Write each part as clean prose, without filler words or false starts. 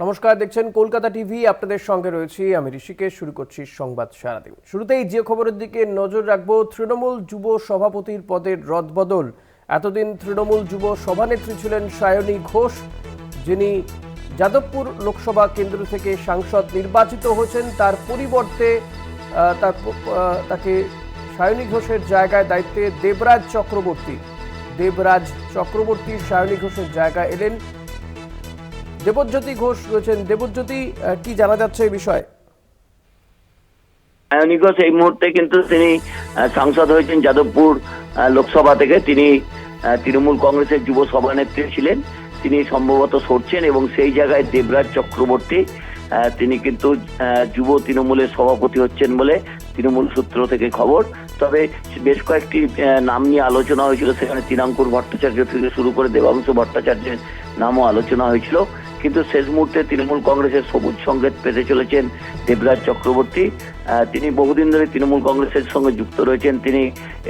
নমস্কার, দেখছেন কলকাতা টিভি। আপনাদের সঙ্গে রয়েছি আমি ঋষিকেশ। শুরু করছি সংবাদ সারাদিন। শুরুতেই যে খবরের দিকে নজর রাখবো, তৃণমূল যুব সভাপতির পদের রদবদল। এতদিন তৃণমূল যুব সভানেত্রী ছিলেন সায়নী ঘোষ, যিনি যাদবপুর লোকসভা কেন্দ্র থেকে সাংসদ নির্বাচিত হয়েছেন। তার পরিবর্তে তাকে সায়নী ঘোষের জায়গায় দায়িত্বে দেবরাজ চক্রবর্তী সায়নী ঘোষের জায়গায় এলেন। দেবজ্যোতি ঘোষ রয়েছেন। দেবজ্যোতি, কি জানা যাচ্ছে এই বিষয়ে? সায়নী ঘোষ এই মুহূর্তে কিন্তু তিনি সাংসদ হয়েছেন যাদবপুর লোকসভা থেকে। তিনি তৃণমূল কংগ্রেসের যুব সভানেত্রী ছিলেন। তিনি সম্ভবত সরছেন এবং সেই জায়গায় দেবরাজ চক্রবর্তী তিনি কিন্তু যুব তৃণমূলের সভাপতি হচ্ছেন বলে তৃণমূল সূত্র থেকে খবর। তবে বেশ কয়েকটি নাম নিয়ে আলোচনা হয়েছিল, সেখানে তৃণাঙ্কুর ভট্টাচার্য থেকে শুরু করে দেবাংশু ভট্টাচার্যের নামও আলোচনা হয়েছিল। কিন্তু শেষ মুহূর্তে তৃণমূল কংগ্রেসের সবুজ সংকেত পেতে চলেছেন দেবরাজ চক্রবর্তী। তিনি বহুদিন ধরে তৃণমূল কংগ্রেসের সঙ্গে যুক্ত রয়েছেন। তিনি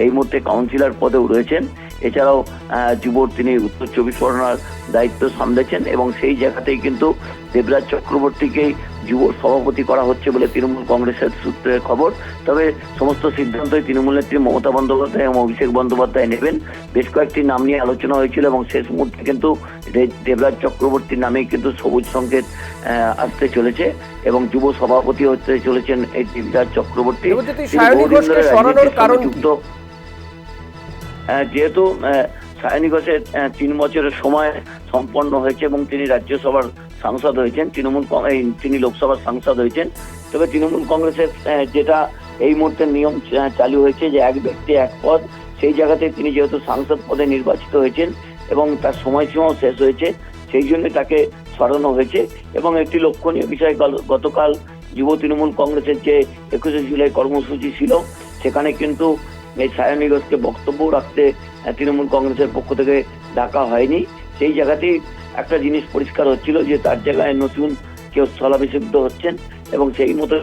এই মুহূর্তে কাউন্সিলর পদেও রয়েছেন। এছাড়াও যুবর তিনি উত্তর চব্বিশ পরগনার দায়িত্ব সামলেছেন এবং সেই জায়গাতেই কিন্তু দেবরাজ চক্রবর্তীকেই যুব সভাপতি করা হচ্ছে বলে তৃণমূল কংগ্রেসের সূত্রের খবর। তবে সমস্ত সিদ্ধান্তই তৃণমূল নেত্রী মমতা বন্দ্যোপাধ্যায় এবং অভিষেক বন্দ্যোপাধ্যায় নেবেন। বেশ কয়েকটি নাম নিয়ে আলোচনা হয়েছিল এবং শেষ মুহূর্তে কিন্তু দেবরাজ চক্রবর্তীর নামেই কিন্তু সবুজ সংকেত আসতে চলেছে এবং যুব সভাপতি হতে চলেছেন এই দেবরাজ চক্রবর্তী। যেহেতু সায়নী ঘোষের 3 বছরের সময় সম্পন্ন হয়েছে এবং তিনি রাজ্যসভার সাংসদ হয়েছেন, তিনি লোকসভার সাংসদ হয়েছেন। তবে তৃণমূল কংগ্রেসের যেটা এই মুহূর্তে নিয়ম চালু হয়েছে যে এক ব্যক্তি এক পদ, সেই জায়গাতে তিনি যেহেতু সাংসদ পদে নির্বাচিত হয়েছেন এবং তার সময়সীমাও শেষ হয়েছে, সেই জন্য তাকে সরানো হয়েছে। এবং একটি লক্ষণীয় বিষয়, গতকাল যুব তৃণমূল কংগ্রেসের যে 21শে জুলাই কর্মসূচি ছিল, সেখানে কিন্তু এই সায়নী ঘোষকে বক্তব্য রাখতে তৃণমূল কংগ্রেসের পক্ষ থেকে ডাকা হয়নি। সেই জায়গাতেই একটা জিনিস পরিষ্কার হচ্ছিল যে তার জায়গায় নতুন কেউ স্থলাভিষিক্ত হচ্ছেন এবং সেই মতো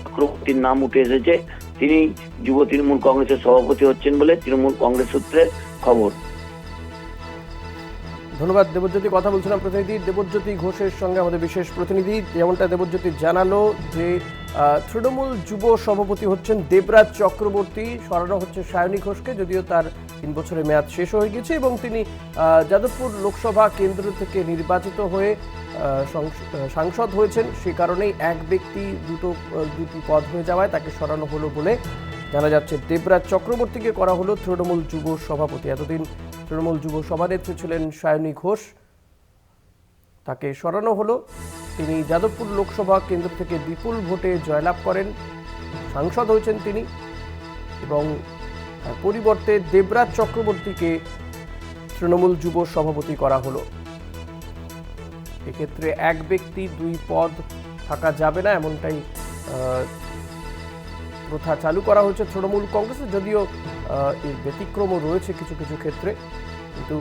চক্রবর্তীর নাম উঠে এসেছে। তিনি যুব তৃণমূল কংগ্রেসের সভাপতি হচ্ছেন বলে তৃণমূল কংগ্রেস সূত্রের খবর। ধন্যবাদ দেবজ্যোতি। কথা বলছিলাম প্রতিনিধি দেবজ্যোতি ঘোষের সঙ্গে, আমাদের বিশেষ প্রতিনিধি। যেমনটা দেবজ্যোতি জানালো যে তৃণমূল যুব সভাপতি হচ্ছেন দেবরাজ চক্রবর্তী, সরানো হচ্ছে সায়নী ঘোষকে, যদিও তার 3 বছরের মেয়াদ শেষ হয়ে গেছে এবং তিনি যাদবপুর লোকসভা কেন্দ্র থেকে নির্বাচিত হয়ে সাংসদ হয়েছেন। সে কারণেই এক ব্যক্তি দুটি পদ হয়ে যাওয়ায় তাকে সরানো হলো বলে জানা যাচ্ছে। দেবরাজ চক্রবর্তীকে করা হলো তৃণমূল যুব সভাপতি। এতদিন তৃণমূল যুব সভানেত্রী ছিলেন সায়নী ঘোষ, তাকে সরানো হলো। তিনি যাদবপুর লোকসভা কেন্দ্র থেকে বিপুল ভোটে জয়লাভ করেন, সাংসদ হয়েছেন তিনি, এবং পরিবর্তে দেবরাজ চক্রবর্তীকে তৃণমূল যুব সভাপতি করা হলো। এক্ষেত্রে এক ব্যক্তি 2 পদ থাকা যাবে না, এমনটাই প্রথা চালু করা হয়েছে তৃণমূল কংগ্রেসে, যদিও এর ব্যতিক্রমও রয়েছে কিছু কিছু ক্ষেত্রে। কিন্তু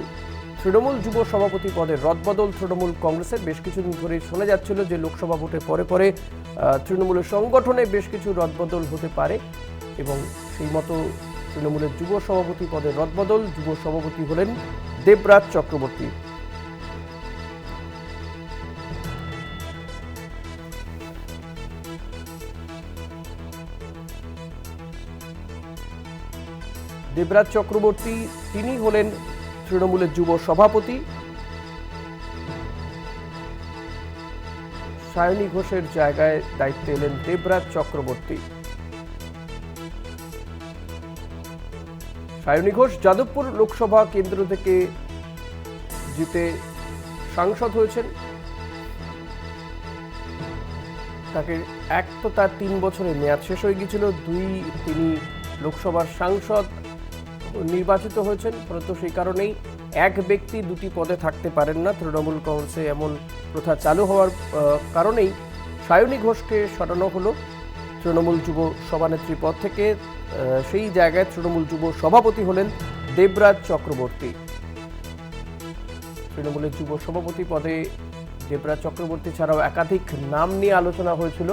তৃণমূল যুব সভাপতি পদের রদবদল তৃণমূল কংগ্রেসের বেশ কিছুদিন ধরে শোনা যাচ্ছিল যে লোকসভা ভোটের পরে পরে তৃণমূলের সংগঠনে বেশ কিছু রদবদল হতে পারে এবং সেই মতো তৃণমূলের যুব সভাপতি পদের রদবদল। যুব সভাপতি হলেন দেবরাজ চক্রবর্তী। দেবরাজ চক্রবর্তী তিনি হলেন তৃণমূলের যুব সভাপতি। সায়নী ঘোষের জায়গায় দায়িত্বে এলেন দেবরাজ চক্রবর্তী। সায়নী ঘোষ যাদবপুর লোকসভা কেন্দ্র থেকে জিতে সাংসদ হয়েছেন। তাকে এক তো তার 3 বছরের মেয়াদ শেষ হয়ে গিয়েছিল, 2 তিনি লোকসভার সাংসদ নির্বাচিত হয়েছেন। ফলত সেই কারণেই এক ব্যক্তি 2টি পদে থাকতে পারেন না। তৃণমূল কংগ্রেসে এমন প্রথা চালু হওয়ার কারণেই সায়নী ঘোষকে সরানো হলো তৃণমূল যুব সভানেত্রী পদ থেকে। সেই জায়গায় তৃণমূল যুব সভাপতি হলেন দেবরাজ চক্রবর্তী। তৃণমূলের যুব সভাপতি পদে দেবরাজ চক্রবর্তী ছাড়াও একাধিক নাম নিয়ে আলোচনা হয়েছিল।